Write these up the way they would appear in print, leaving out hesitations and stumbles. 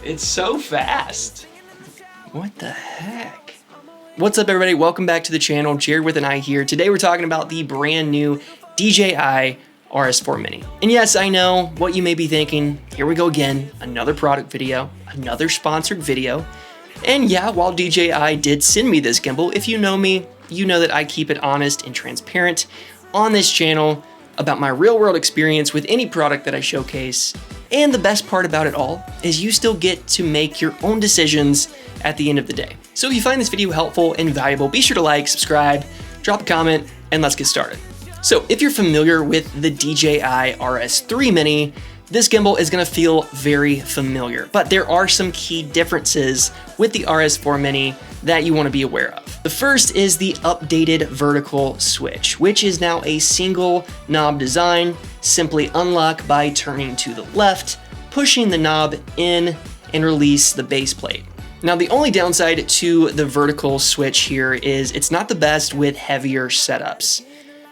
It's so fast. What the heck? What's up, everybody? Welcome back to the channel. Jared with an I here. Today we're talking about the brand new DJI RS4 Mini. And yes, I know what you may be thinking. Here we go again. Another product video, another sponsored video. And yeah, while DJI did send me this gimbal, if you know me, you know that I keep it honest and transparent on this channel about my real world experience with any product that I showcase. And the best part about it all is you still get to make your own decisions at the end of the day. So if you find this video helpful and valuable, be sure to like, subscribe, drop a comment, and let's get started. So if you're familiar with the DJI RS3 Mini, this gimbal is gonna feel very familiar, but there are some key differences with the RS4 Mini that you wanna be aware of. The first is the updated vertical switch, which is now a single knob design. Simply unlock by turning to the left, pushing the knob in, and release the base plate. Now, the only downside to the vertical switch here is it's not the best with heavier setups.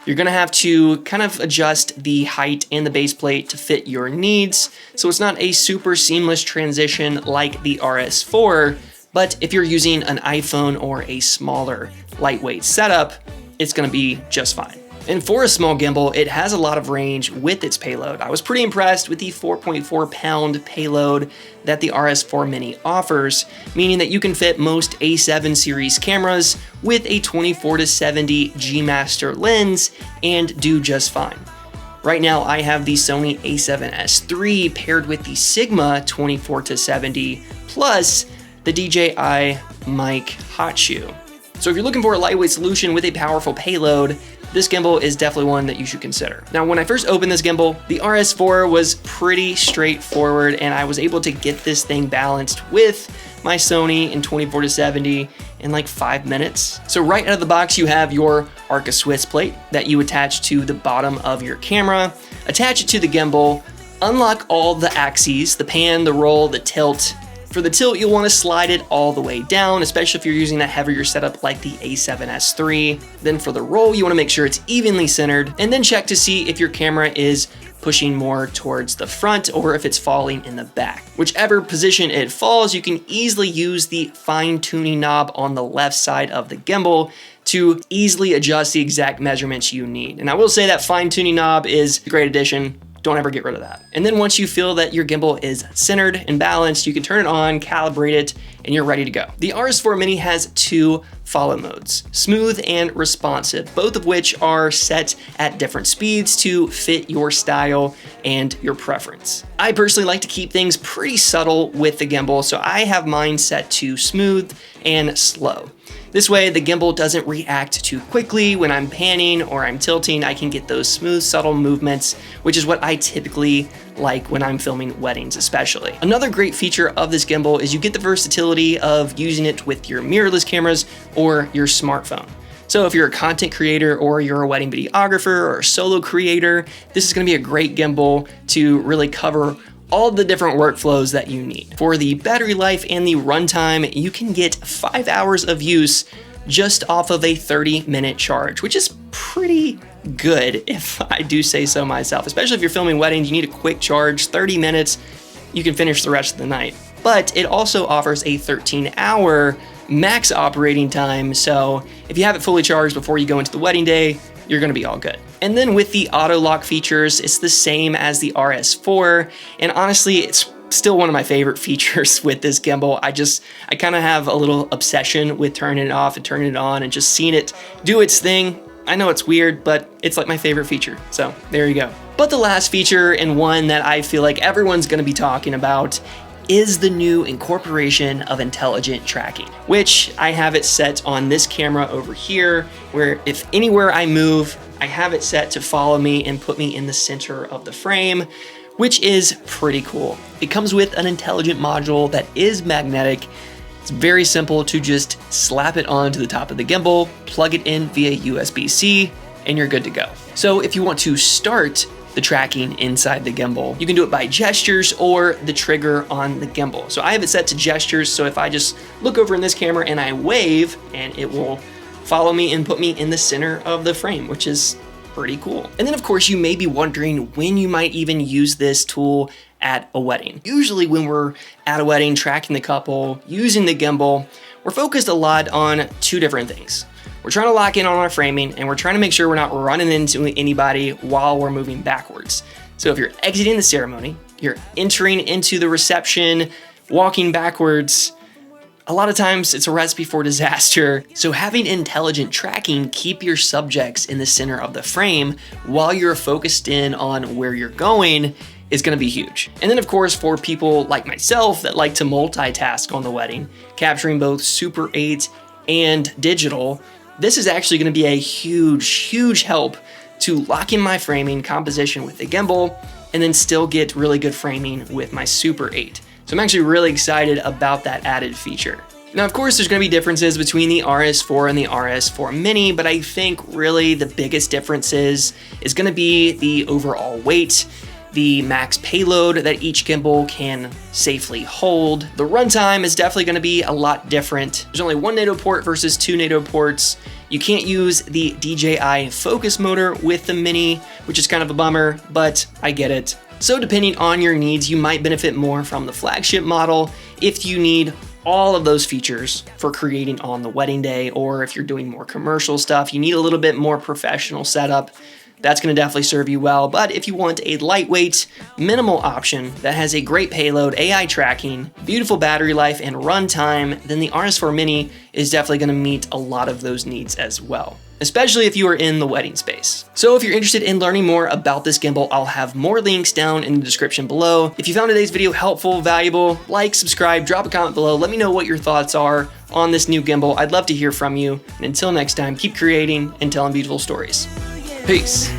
You're gonna have to kind of adjust the height and the base plate to fit your needs, so it's not a super seamless transition like the RS4, but if you're using an iPhone or a smaller, lightweight setup, it's gonna be just fine. And for a small gimbal, it has a lot of range with its payload. I was pretty impressed with the 4.4 pound payload that the RS4 Mini offers, meaning that you can fit most A7 series cameras with a 24-70 G Master lens and do just fine. Right now, I have the Sony a7S III paired with the Sigma 24-70 plus the DJI Mic Hot Shoe. So if you're looking for a lightweight solution with a powerful payload, this gimbal is definitely one that you should consider. Now, when I first opened this gimbal, the RS4 was pretty straightforward and I was able to get this thing balanced with my Sony in 24-70 in like 5 minutes. So right out of the box, you have your Arca Swiss plate that you attach to the bottom of your camera, attach it to the gimbal, unlock all the axes, the pan, the roll, the tilt. For the tilt, you'll want to slide it all the way down, especially if you're using a heavier setup like the a7S III. Then for the roll, you want to make sure it's evenly centered, and then check to see if your camera is pushing more towards the front or if it's falling in the back. Whichever position it falls, you can easily use the fine-tuning knob on the left side of the gimbal to easily adjust the exact measurements you need. And I will say that fine-tuning knob is a great addition. Don't ever get rid of that. And then once you feel that your gimbal is centered and balanced, you can turn it on, calibrate it, and you're ready to go. The RS4 Mini has two follow modes, smooth and responsive, both of which are set at different speeds to fit your style and your preference. I personally like to keep things pretty subtle with the gimbal, so I have mine set to smooth and slow. This way, the gimbal doesn't react too quickly when I'm panning or I'm tilting. I can get those smooth, subtle movements, which is what I typically like when I'm filming weddings especially. Another great feature of this gimbal is you get the versatility of using it with your mirrorless cameras or your smartphone. So if you're a content creator or you're a wedding videographer or a solo creator, this is gonna be a great gimbal to really cover all the different workflows that you need. For the battery life and the runtime, you can get 5 hours of use just off of a 30-minute charge, which is pretty good if I do say so myself. Especially if you're filming weddings, you need a quick charge, 30 minutes, you can finish the rest of the night. But it also offers a 13-hour max operating time, so if you have it fully charged before you go into the wedding day, you're gonna be all good. And then with the auto lock features, it's the same as the RS4, and honestly, it's still one of my favorite features with this gimbal. I kind of have a little obsession with turning it off and turning it on and just seeing it do its thing. I know it's weird, but it's like my favorite feature, so there you go. But the last feature, and one that I feel like everyone's gonna be talking about, is the new incorporation of intelligent tracking, which I have it set on this camera over here, where if anywhere I move, I have it set to follow me and put me in the center of the frame, which is pretty cool. It comes with an intelligent module that is magnetic. It's very simple to just slap it onto the top of the gimbal, plug it in via USB-C, and you're good to go. So if you want to start the tracking inside the gimbal, you can do it by gestures or the trigger on the gimbal. So I have it set to gestures, so if I just look over in this camera and I wave, and it will follow me and put me in the center of the frame, which is pretty cool. And then of course you may be wondering when you might even use this tool at a wedding. Usually when we're at a wedding, tracking the couple, using the gimbal, we're focused a lot on two different things. We're trying to lock in on our framing, and we're trying to make sure we're not running into anybody while we're moving backwards. So if you're exiting the ceremony, you're entering into the reception, walking backwards, a lot of times it's a recipe for disaster. So having intelligent tracking keep your subjects in the center of the frame while you're focused in on where you're going is gonna be huge. And then of course, for people like myself that like to multitask on the wedding, capturing both Super 8 and digital, this is actually gonna be a huge help to lock in my framing composition with the gimbal and then still get really good framing with my Super 8. So I'm actually really excited about that added feature. Now, of course, there's gonna be differences between the RS4 and the RS4 Mini, but I think really the biggest differences is gonna be the overall weight, the max payload that each gimbal can safely hold. The runtime is definitely gonna be a lot different. There's only one NATO port versus 2 NATO ports. You can't use the DJI focus motor with the Mini, which is kind of a bummer, but I get it. So depending on your needs, you might benefit more from the flagship model if you need all of those features for creating on the wedding day, or if you're doing more commercial stuff, you need a little bit more professional setup. That's gonna definitely serve you well. But if you want a lightweight, minimal option that has a great payload, AI tracking, beautiful battery life, and runtime, then the RS4 Mini is definitely gonna meet a lot of those needs as well, especially if you are in the wedding space. So if you're interested in learning more about this gimbal, I'll have more links down in the description below. If you found today's video helpful, valuable, like, subscribe, drop a comment below. Let me know what your thoughts are on this new gimbal. I'd love to hear from you. And until next time, keep creating and telling beautiful stories. Peace.